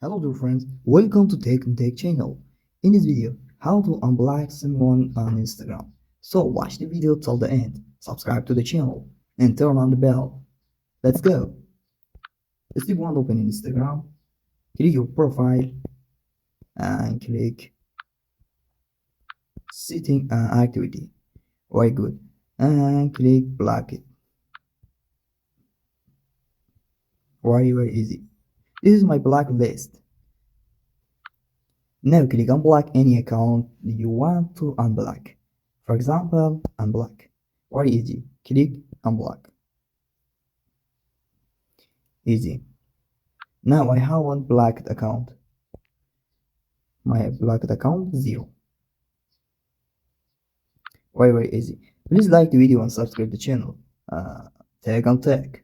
Hello dear friends, welcome to techt channel. In this video, how to unblock someone on Instagram. So watch the video till the end, subscribe to the channel, and turn on the bell. Let's go. Step 1, open Instagram, click your profile, and click setting activity. Very good. And click block it. Very easy. This is my block list. Now click unblock any account you want to unblock. For example, unblock. Very easy. Click unblock. Easy. Now I have one blocked account. My blocked account 0. Very easy. Please like the video and subscribe the channel. Tag on tag.